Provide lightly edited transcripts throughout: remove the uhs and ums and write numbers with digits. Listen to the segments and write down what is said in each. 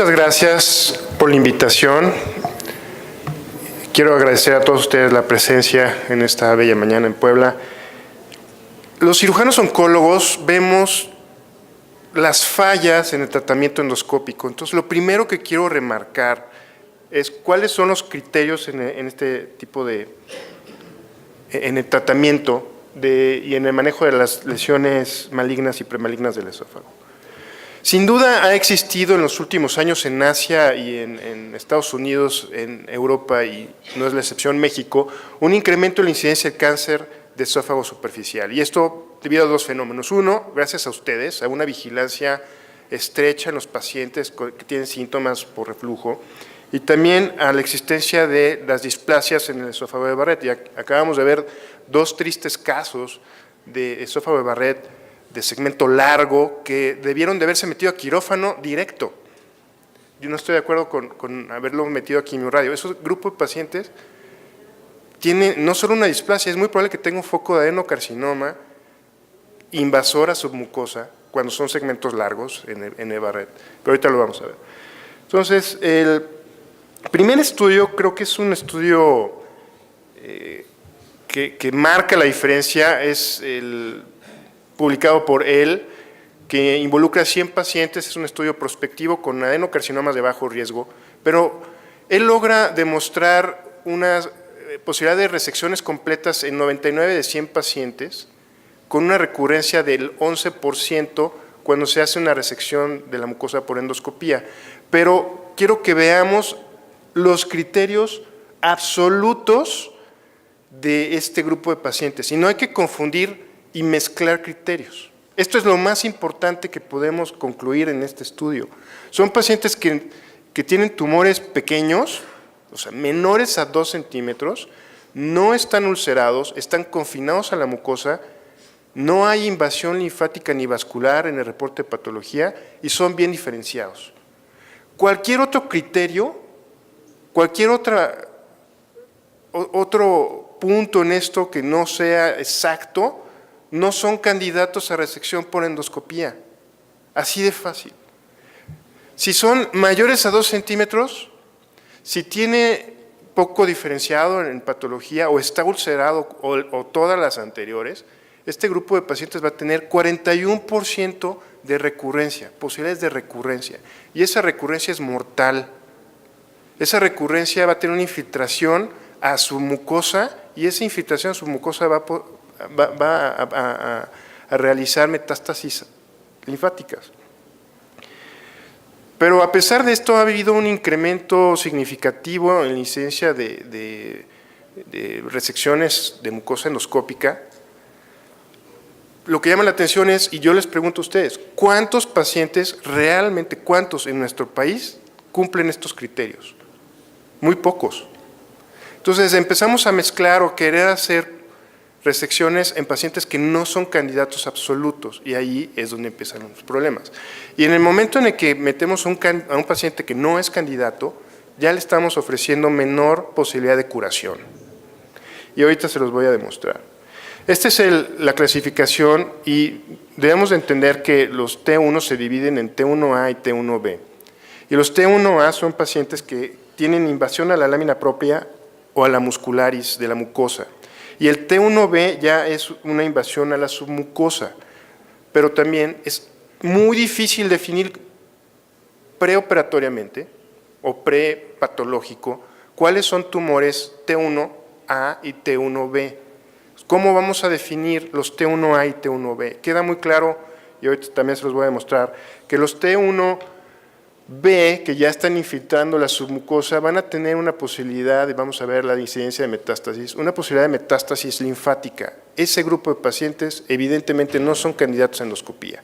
Muchas gracias por la invitación. Quiero agradecer a todos ustedes la presencia en esta bella mañana en Puebla. Los cirujanos oncólogos vemos las fallas en el tratamiento endoscópico. Entonces, lo primero que quiero remarcar es cuáles son los criterios en este tipo de, en el tratamiento y en el manejo de las lesiones malignas y premalignas del esófago. Sin duda ha existido en los últimos años en Asia y en Estados Unidos, en Europa, y no es la excepción México, un incremento en la incidencia de cáncer de esófago superficial. Y esto debido a dos fenómenos. Uno, gracias a ustedes, a una vigilancia estrecha en los pacientes que tienen síntomas por reflujo, y también a la existencia de las displasias en el esófago de Barrett. Y acabamos de ver dos tristes casos de esófago de Barrett de segmento largo que debieron de haberse metido a quirófano directo. Yo no estoy de acuerdo con haberlo metido a quimiorradio. Esos grupos de pacientes tienen no solo una displasia, es muy probable que tenga un foco de adenocarcinoma invasor a submucosa cuando son segmentos largos en el Barrett. Pero ahorita lo vamos a ver. Entonces, el primer estudio creo que es un estudio que marca la diferencia, es el publicado por él, que involucra a 100 pacientes, es un estudio prospectivo con adenocarcinomas de bajo riesgo, pero él logra demostrar una posibilidad de resecciones completas en 99 de 100 pacientes, con una recurrencia del 11% cuando se hace una resección de la mucosa por endoscopía. Pero quiero que veamos los criterios absolutos de este grupo de pacientes, y no hay que confundir y mezclar criterios. Esto es lo más importante que podemos concluir en este estudio. Son pacientes que tienen tumores pequeños, o sea, menores a 2 centímetros, no están ulcerados, están confinados a la mucosa, no hay invasión linfática ni vascular en el reporte de patología y son bien diferenciados. Cualquier otro criterio, cualquier otro punto en esto que no sea exacto, no son candidatos a resección por endoscopía. Así de fácil. Si son mayores a 2 centímetros, si tiene poco diferenciado en patología o está ulcerado o todas las anteriores, este grupo de pacientes va a tener 41% de recurrencia, posibilidades de recurrencia. Y esa recurrencia es mortal. Esa recurrencia va a tener una infiltración a su mucosa y esa infiltración a su mucosa va a realizar metástasis linfáticas. Pero a pesar de esto ha habido un incremento significativo en la incidencia de resecciones de mucosa endoscópica. Lo que llama la atención es, y yo les pregunto a ustedes, ¿cuántos pacientes realmente, cuántos en nuestro país cumplen estos criterios? Muy pocos. Entonces empezamos a mezclar o querer hacer resecciones en pacientes que no son candidatos absolutos, y ahí es donde empiezan los problemas. Y en el momento en el que metemos a un paciente que no es candidato, ya le estamos ofreciendo menor posibilidad de curación. Y ahorita se los voy a demostrar. Esta es la clasificación, y debemos de entender que los T1 se dividen en T1A y T1B. Y los T1A son pacientes que tienen invasión a la lámina propia o a la muscularis de la mucosa. Y el T1B ya es una invasión a la submucosa, pero también es muy difícil definir preoperatoriamente o prepatológico cuáles son tumores T1A y T1B. ¿Cómo vamos a definir los T1A y T1B? Queda muy claro, y ahorita también se los voy a demostrar, que los T1B, que ya están infiltrando la submucosa, van a tener una posibilidad, y vamos a ver la incidencia de metástasis, una posibilidad de metástasis linfática. Ese grupo de pacientes evidentemente no son candidatos a endoscopía.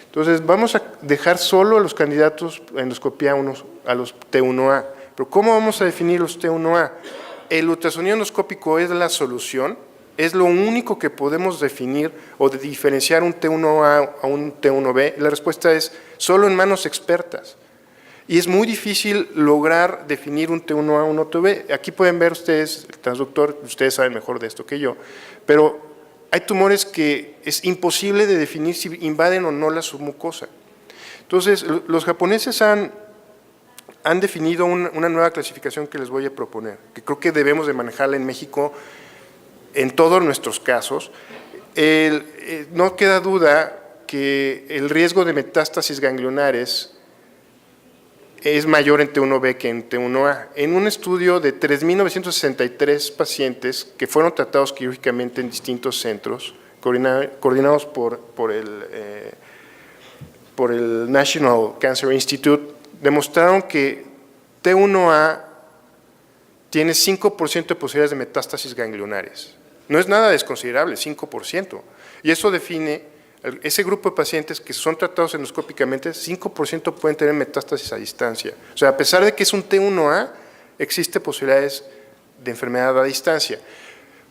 Entonces vamos a dejar solo a los candidatos a endoscopía a los T1A. Pero ¿cómo vamos a definir los T1A? El ultrasonido endoscópico es la solución, es lo único que podemos definir o de diferenciar un T1A a un T1B. La respuesta es solo en manos expertas. Y es muy difícil lograr definir un T1A o un T1B. Aquí pueden ver ustedes, el transductor, ustedes saben mejor de esto que yo, pero hay tumores que es imposible de definir si invaden o no la submucosa. Entonces, los japoneses han han definido una nueva clasificación que les voy a proponer, que creo que debemos de manejarla en México en todos nuestros casos. No queda duda que el riesgo de metástasis ganglionares es mayor en T1B que en T1A. En un estudio de 3.963 pacientes que fueron tratados quirúrgicamente en distintos centros, coordinados por el National Cancer Institute, demostraron que T1A tiene 5% de posibilidades de metástasis ganglionares. No es nada desconsiderable, 5%. Y eso define, ese grupo de pacientes que son tratados endoscópicamente, 5% pueden tener metástasis a distancia. O sea, a pesar de que es un T1A, existe posibilidades de enfermedad a distancia.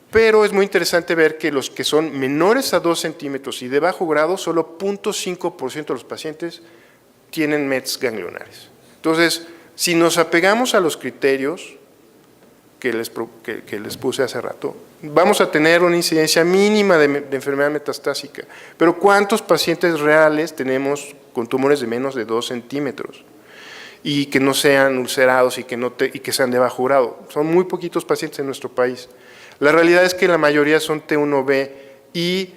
Pero es muy interesante ver que los que son menores a 2 centímetros y de bajo grado, solo 0.5% de los pacientes tienen mets ganglionares. Entonces, si nos apegamos a los criterios que les puse hace rato, vamos a tener una incidencia mínima de enfermedad metastásica. Pero ¿cuántos pacientes reales tenemos con tumores de menos de 2 centímetros? Y que no sean ulcerados y que sean de bajo grado. Son muy poquitos pacientes en nuestro país. La realidad es que la mayoría son T1B y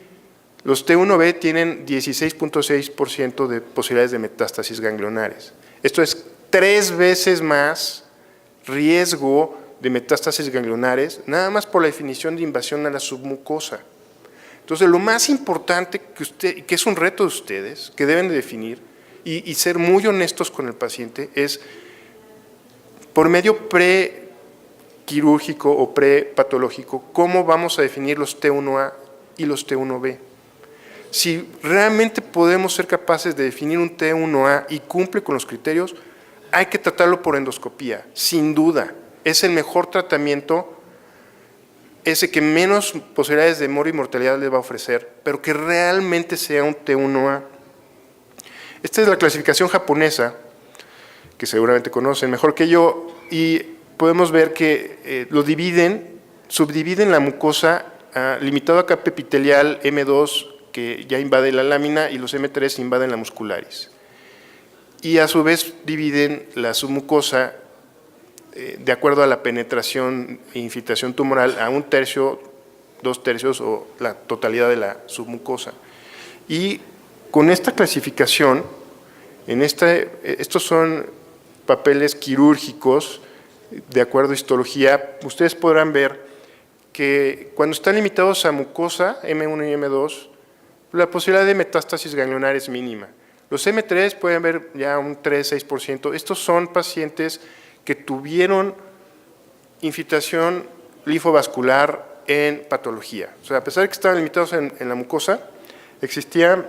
los T1B tienen 16.6% de posibilidades de metástasis ganglionares. Esto es 3 veces más riesgo de metástasis ganglionares, nada más por la definición de invasión a la submucosa. Entonces, lo más importante que es un reto de ustedes, que deben de definir y ser muy honestos con el paciente, es por medio prequirúrgico o prepatológico, cómo vamos a definir los T1A y los T1B. Si realmente podemos ser capaces de definir un T1A y cumple con los criterios, hay que tratarlo por endoscopía, sin duda. Es el mejor tratamiento, ese que menos posibilidades de morir y mortalidad le va a ofrecer, pero que realmente sea un T1A. Esta es la clasificación japonesa, que seguramente conocen mejor que yo, y podemos ver que subdividen la mucosa limitado a capa epitelial M2, que ya invade la lámina, y los M3 invaden la muscularis. Y a su vez dividen la submucosa de acuerdo a la penetración e infiltración tumoral a 1/3, 2/3 o la totalidad de la submucosa. Y con esta clasificación, estos son papeles quirúrgicos de acuerdo a histología, ustedes podrán ver que cuando están limitados a mucosa M1 y M2, la posibilidad de metástasis ganglionar es mínima. Los M3 pueden ver ya un 3-6%. Estos son pacientes que tuvieron infiltración linfovascular en patología. O sea, a pesar de que estaban limitados en la mucosa, existía,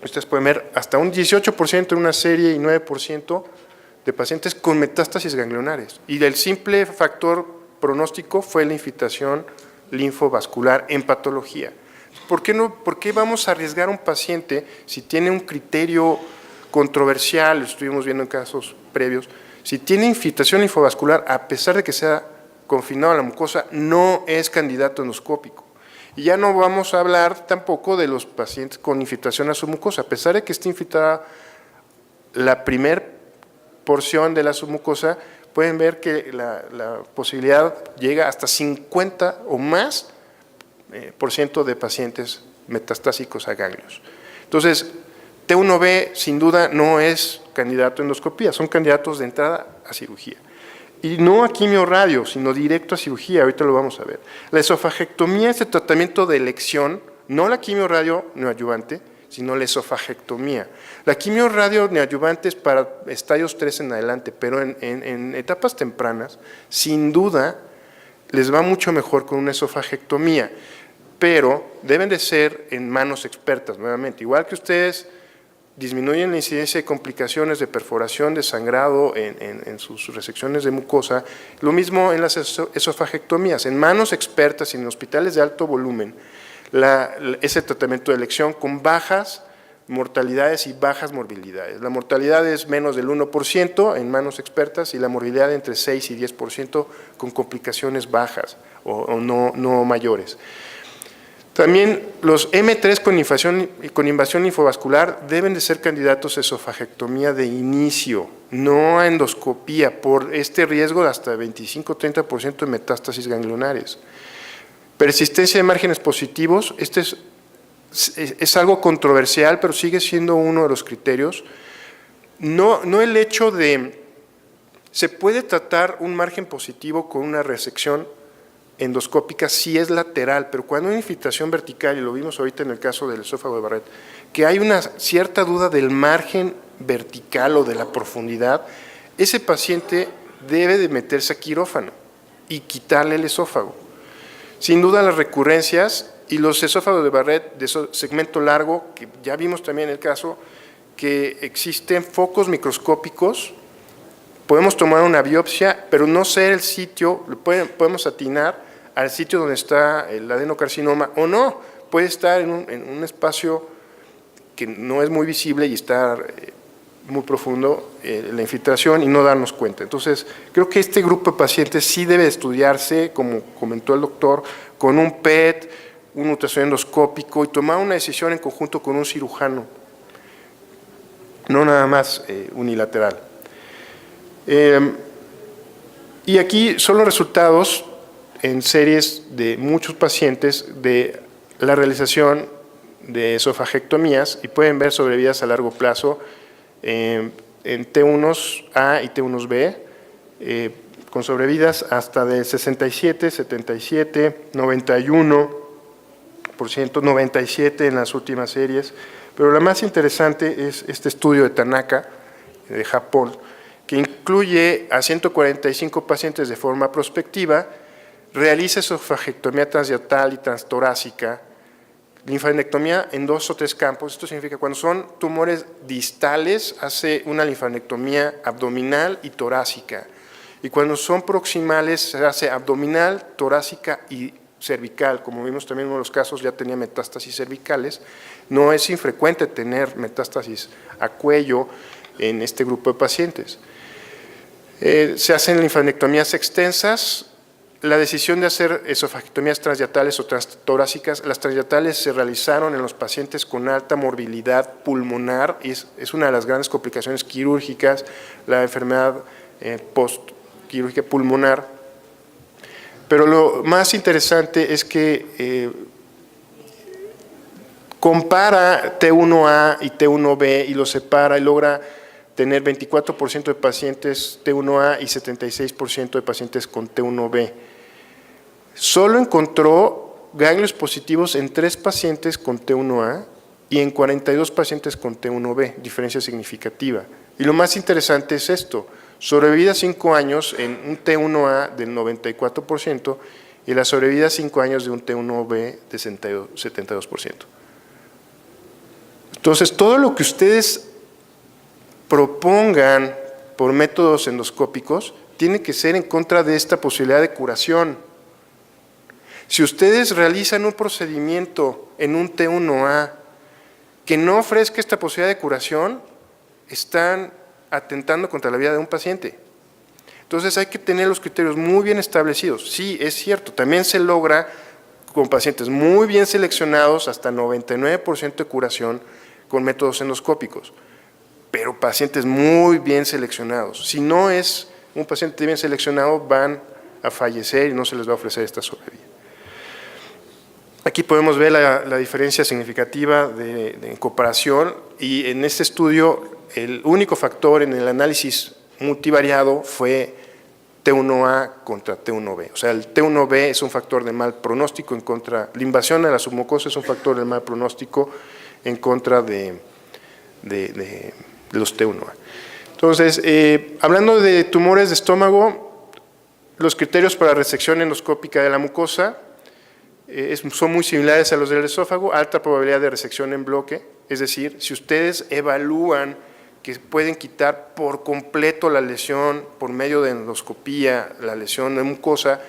ustedes pueden ver, hasta un 18% en una serie y 9% de pacientes con metástasis ganglionares. Y del simple factor pronóstico fue la infiltración linfovascular en patología. ¿Por qué vamos a arriesgar a un paciente si tiene un criterio controversial, lo estuvimos viendo en casos previos, si tiene infiltración linfovascular, a pesar de que sea confinado a la mucosa, no es candidato endoscópico? Y ya no vamos a hablar tampoco de los pacientes con infiltración a su mucosa, a pesar de que esté infiltrada la primera porción de la submucosa, pueden ver que la posibilidad llega hasta 50 o más % de pacientes metastásicos a ganglios. Entonces, T1B sin duda no es candidato a endoscopía, son candidatos de entrada a cirugía. Y no a quimio-radio, sino directo a cirugía, ahorita lo vamos a ver. La esofagectomía es el tratamiento de elección, no la quimio-radio neoadyuvante, sino la esofagectomía. La quimio-radio neoadyuvante es para estadios 3 en adelante, pero en etapas tempranas, sin duda, les va mucho mejor con una esofagectomía, pero deben de ser en manos expertas, nuevamente. Igual que ustedes disminuyen la incidencia de complicaciones de perforación, de sangrado en sus resecciones de mucosa, lo mismo en las esofagectomías, en manos expertas y en hospitales de alto volumen, ese tratamiento de elección con bajas mortalidades y bajas morbilidades. La mortalidad es menos del 1% en manos expertas y la morbilidad entre 6 y 10% con complicaciones bajas o no mayores. También los M3 con invasión linfovascular deben de ser candidatos a esofagectomía de inicio, no a endoscopía, por este riesgo de hasta 25-30% de metástasis ganglionares. Persistencia de márgenes positivos, este es algo controversial, pero sigue siendo uno de los criterios. No el hecho de, se puede tratar un margen positivo con una resección endoscópica si es lateral, pero cuando hay infiltración vertical, y lo vimos ahorita en el caso del esófago de Barrett, que hay una cierta duda del margen vertical o de la profundidad, ese paciente debe de meterse a quirófano y quitarle el esófago. Sin duda las recurrencias y los esófagos de Barrett de segmento largo, que ya vimos también el caso, que existen focos microscópicos, podemos tomar una biopsia, pero no sé el sitio, podemos atinar al sitio donde está el adenocarcinoma o no, puede estar en un espacio que no es muy visible y estar muy profundo la infiltración y no darnos cuenta. Entonces, creo que este grupo de pacientes sí debe estudiarse, como comentó el doctor, con un PET, un ultrasonido endoscópico y tomar una decisión en conjunto con un cirujano, no nada más unilateral. Y aquí son los resultados en series de muchos pacientes de la realización de esofagectomías y pueden ver sobrevidas a largo plazo en T1A y T1B con sobrevidas hasta de 67, 77, 91%, 97% en las últimas series, pero la más interesante es este estudio de Tanaka de Japón, que incluye a 145 pacientes de forma prospectiva, realiza esofagectomía transyatal y transtorácica, linfadenectomía en 2 o 3 campos. Esto significa que cuando son tumores distales, hace una linfadenectomía abdominal y torácica. Y cuando son proximales, se hace abdominal, torácica y cervical. Como vimos también en uno de los casos, ya tenía metástasis cervicales. No es infrecuente tener metástasis a cuello en este grupo de pacientes. Se hacen linfadenectomías extensas. La decisión de hacer esofagectomías transyatales o transtorácicas, las transyatales se realizaron en los pacientes con alta morbilidad pulmonar, y es una de las grandes complicaciones quirúrgicas, la enfermedad postquirúrgica pulmonar. Pero lo más interesante es que compara T1A y T1B y lo separa y logra tener 24% de pacientes T1A y 76% de pacientes con T1B. Solo encontró ganglios positivos en 3 pacientes con T1A y en 42 pacientes con T1B, diferencia significativa. Y lo más interesante es esto, sobrevida 5 años en un T1A del 94% y la sobrevida 5 años de un T1B de 72%. Entonces, todo lo que ustedes propongan por métodos endoscópicos tiene que ser en contra de esta posibilidad de curación. Si ustedes realizan un procedimiento en un T1A que no ofrezca esta posibilidad de curación, están atentando contra la vida de un paciente. Entonces hay que tener los criterios muy bien establecidos. Sí, es cierto, también se logra con pacientes muy bien seleccionados, hasta 99% de curación con métodos endoscópicos, pero pacientes muy bien seleccionados. Si no es un paciente bien seleccionado, van a fallecer y no se les va a ofrecer esta sobrevida. Aquí podemos ver la diferencia significativa en comparación, y en este estudio el único factor en el análisis multivariado fue T1A contra T1B. O sea, el T1B es un factor de mal pronóstico en contra, la invasión a la submucosa es un factor de mal pronóstico en contra de los T1A. Entonces, hablando de tumores de estómago, los criterios para resección endoscópica de la mucosa son muy similares a los del esófago, alta probabilidad de resección en bloque, es decir, si ustedes evalúan que pueden quitar por completo la lesión por medio de endoscopía, la lesión de mucosa,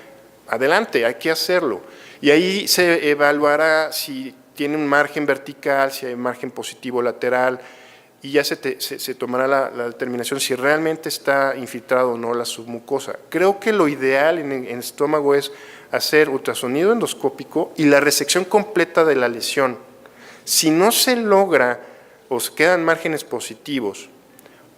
adelante, hay que hacerlo. Y ahí se evaluará si tiene un margen vertical, si hay margen positivo lateral, y ya se tomará la determinación si realmente está infiltrado o no la submucosa. Creo que lo ideal en el estómago es hacer ultrasonido endoscópico y la resección completa de la lesión. Si no se logra o se quedan márgenes positivos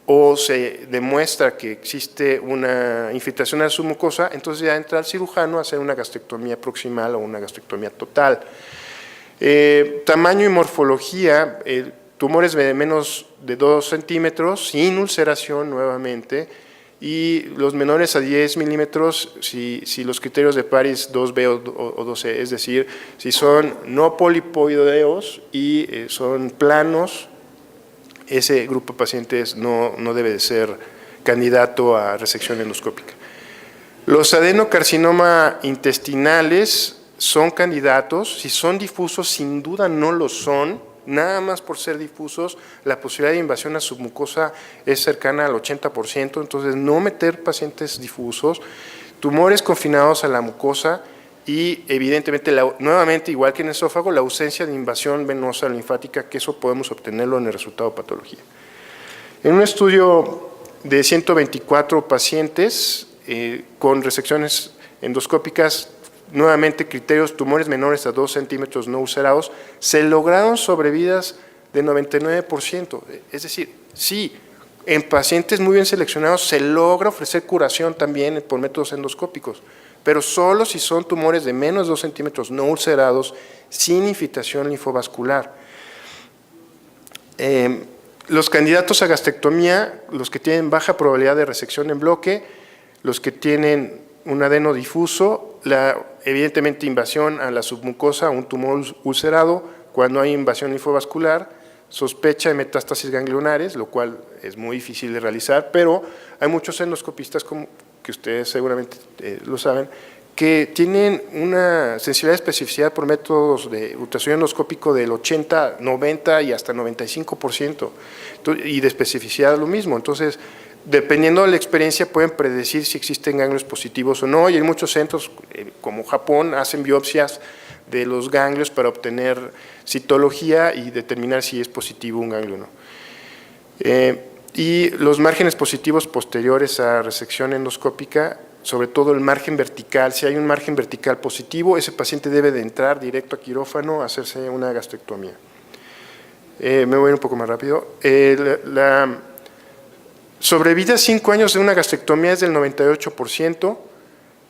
o se demuestra que existe una infiltración de la submucosa, entonces ya entra el cirujano a hacer una gastrectomía proximal o una gastrectomía total. Tamaño y morfología, tumores de menos de 2 centímetros, sin ulceración nuevamente, y los menores a 10 milímetros si los criterios de Paris 2B o 2C, es decir, si son no polipoideos y son planos, ese grupo de pacientes no debe de ser candidato a resección endoscópica. Los adenocarcinoma intestinales son candidatos, si son difusos sin duda no lo son. Nada más por ser difusos, la posibilidad de invasión a submucosa es cercana al 80%, entonces no meter pacientes difusos, tumores confinados a la mucosa y evidentemente, nuevamente, igual que en el esófago, la ausencia de invasión venosa linfática, que eso podemos obtenerlo en el resultado de patología. En un estudio de 124 pacientes con resecciones endoscópicas, nuevamente criterios tumores menores a 2 centímetros no ulcerados, se lograron sobrevidas de 99%. Es decir, sí, en pacientes muy bien seleccionados se logra ofrecer curación también por métodos endoscópicos, pero solo si son tumores de menos de 2 centímetros no ulcerados sin infiltración linfovascular. Los candidatos a gastrectomía, los que tienen baja probabilidad de resección en bloque, los que tienen un adeno difuso, evidentemente invasión a la submucosa, un tumor ulcerado, cuando hay invasión linfovascular, sospecha de metástasis ganglionares, lo cual es muy difícil de realizar, pero hay muchos endoscopistas, como que ustedes seguramente lo saben, que tienen una sensibilidad y especificidad por métodos de ultrasonido endoscópico del 80, 90 y hasta 95%, y de especificidad lo mismo. Entonces, dependiendo de la experiencia, pueden predecir si existen ganglios positivos o no, y hay muchos centros, como Japón, hacen biopsias de los ganglios para obtener citología y determinar si es positivo un ganglio o no. Y los márgenes positivos posteriores a resección endoscópica, sobre todo el margen vertical, si hay un margen vertical positivo, ese paciente debe de entrar directo a quirófano a hacerse una gastrectomía. Me voy a ir un poco más rápido. La sobrevida a 5 años de una gastrectomía es del 98%.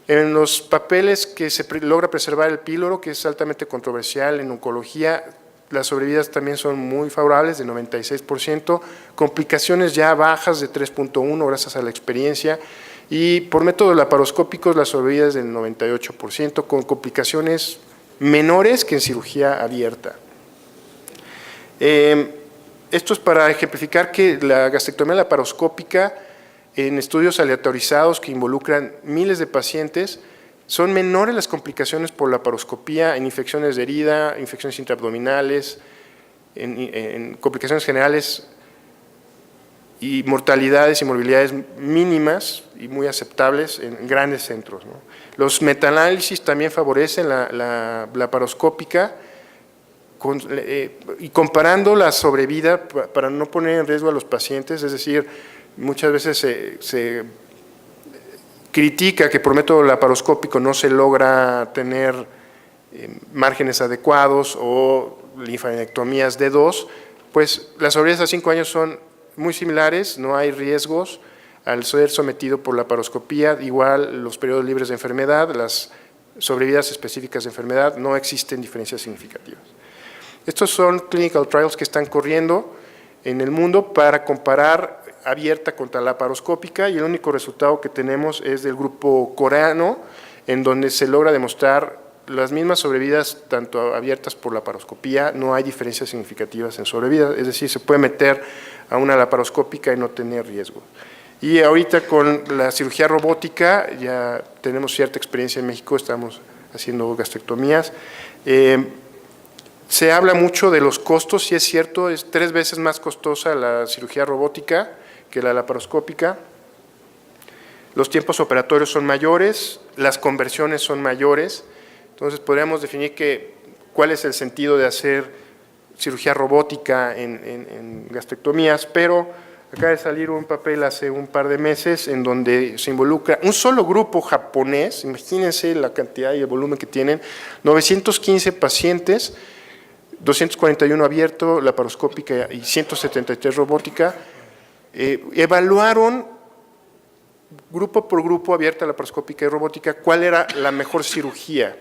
En los papeles que se logra preservar el píloro, que es altamente controversial en oncología, las sobrevidas también son muy favorables, de 96%, complicaciones ya bajas de 3.1 gracias a la experiencia, y por métodos laparoscópicos las sobrevidas del 98%, con complicaciones menores que en cirugía abierta. Esto es para ejemplificar que la gastrectomía laparoscópica en estudios aleatorizados que involucran miles de pacientes son menores las complicaciones por laparoscopía en infecciones de herida, infecciones intraabdominales, en complicaciones generales y mortalidades y morbilidades mínimas y muy aceptables en grandes centros, ¿no? Los metaanálisis también favorecen la laparoscópica, y comparando la sobrevida para no poner en riesgo a los pacientes, es decir, muchas veces se critica que por método laparoscópico no se logra tener márgenes adecuados o linfadenectomías D2, pues las sobrevidas a 5 años son muy similares, no hay riesgos al ser sometido por laparoscopía, igual los periodos libres de enfermedad, las sobrevidas específicas de enfermedad, no existen diferencias significativas. Estos son clinical trials que están corriendo en el mundo para comparar abierta contra laparoscópica, y el único resultado que tenemos es del grupo coreano, en donde se logra demostrar las mismas sobrevidas tanto abiertas por laparoscopía, no hay diferencias significativas en sobrevidas, es decir, se puede meter a una laparoscópica y no tener riesgo. Y ahorita con la cirugía robótica ya tenemos cierta experiencia en México, estamos haciendo gastrectomías. Se habla mucho de los costos, sí es cierto, es 3 veces más costosa la cirugía robótica que la laparoscópica. Los tiempos operatorios son mayores, las conversiones son mayores, entonces podríamos definir cuál es el sentido de hacer cirugía robótica en gastrectomías, pero acaba de salir un papel hace un par de meses en donde se involucra un solo grupo japonés, imagínense la cantidad y el volumen que tienen, 915 pacientes, 241 abierto, laparoscópica y 173 robótica, evaluaron grupo por grupo, abierta, laparoscópica y robótica, cuál era la mejor cirugía.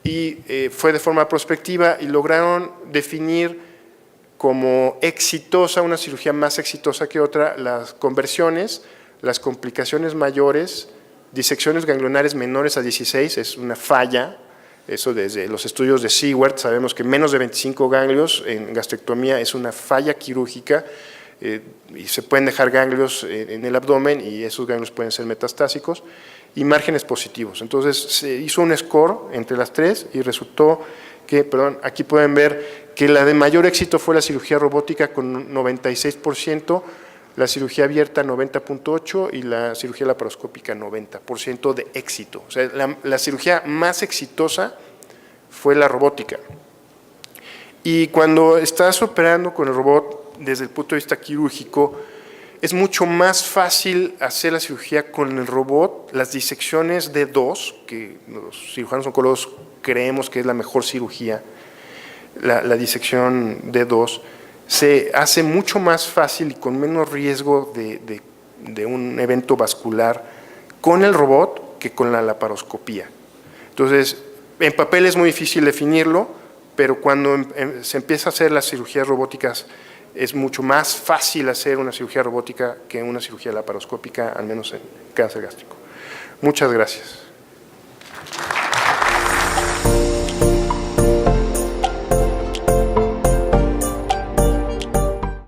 Y fue de forma prospectiva y lograron definir como exitosa, una cirugía más exitosa que otra, las conversiones, las complicaciones mayores, disecciones ganglionares menores a 16, es una falla. Eso desde los estudios de Seward sabemos que menos de 25 ganglios en gastrectomía es una falla quirúrgica y se pueden dejar ganglios en el abdomen y esos ganglios pueden ser metastásicos y márgenes positivos. Entonces se hizo un score entre las tres y resultó que, aquí pueden ver que la de mayor éxito fue la cirugía robótica con 96%, la cirugía abierta 90.8% y la cirugía laparoscópica 90% de éxito. O sea, la cirugía más exitosa fue la robótica. Y cuando estás operando con el robot desde el punto de vista quirúrgico, es mucho más fácil hacer la cirugía con el robot, las disecciones D2, que los cirujanos oncólogos creemos que es la mejor cirugía, la disección D2, se hace mucho más fácil y con menos riesgo de un evento vascular con el robot que con la laparoscopía. Entonces, en papel es muy difícil definirlo, pero cuando se empieza a hacer las cirugías robóticas es mucho más fácil hacer una cirugía robótica que una cirugía laparoscópica, al menos en cáncer gástrico. Muchas gracias.